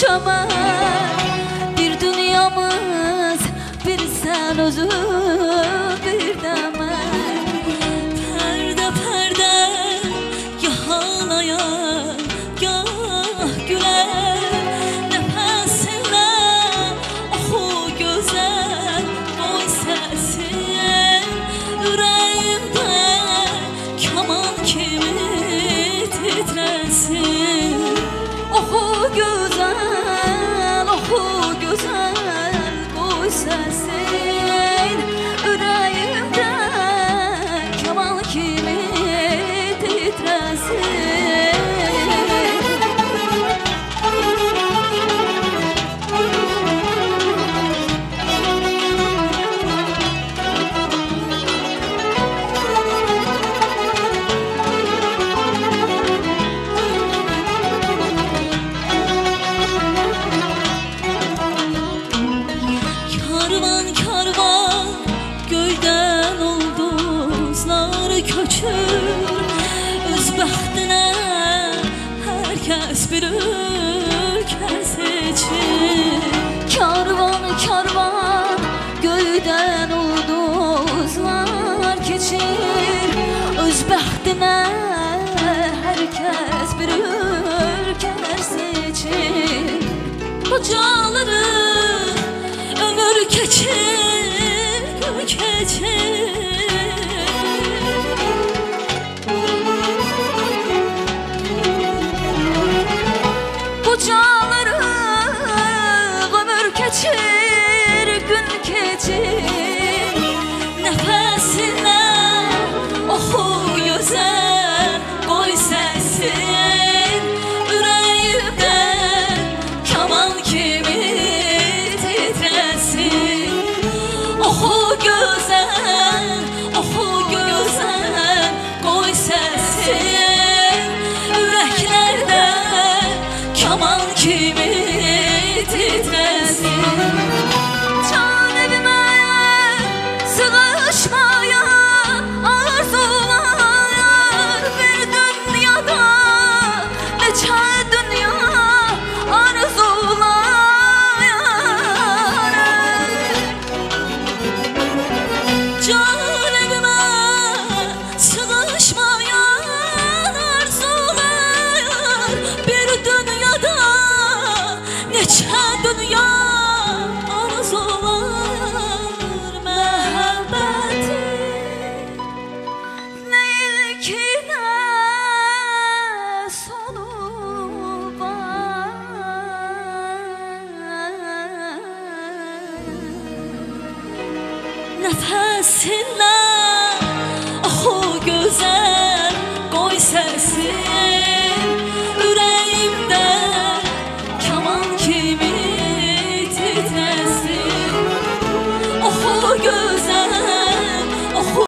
çömel. Bir dünyamız, bir sen özün, bir de mən. Perde perde gah ağlayan gah güler. Nefesinle oxu güzel boy sesin. Yüreğimde kaman kimi titresin. Oxu gözəl, oxu gözəl, qoy səsin ürəyimdə kamal kimi titrəsin. Karvan karvan göyden ulduzlar köçür. Öz bəxtinə hər kəs bir ülkə seçir. Karvan karvan göydən ulduzlar keçir. Öz bəxtinə hər kəs bir ülkə seçir. Qocaları ömür keçir, gün keçir. Qocaları ömür keçir, gün keçir. Nəfəsinə oxu gözəl qoy səsin. Ürəyimdən kaman kimi titresin. Oxu gözəl, oxu gözəl qoy səsin. Ürəklərdə kaman kimi titresin. Can evime sığışmayan arzular bir dünyada, neçə dünya arzular. Can evime sığışmayan arzular bir dünyada, neçə dünya arzular. Məhəbbətin nə ilkinə sonu var. Nəfəsinlə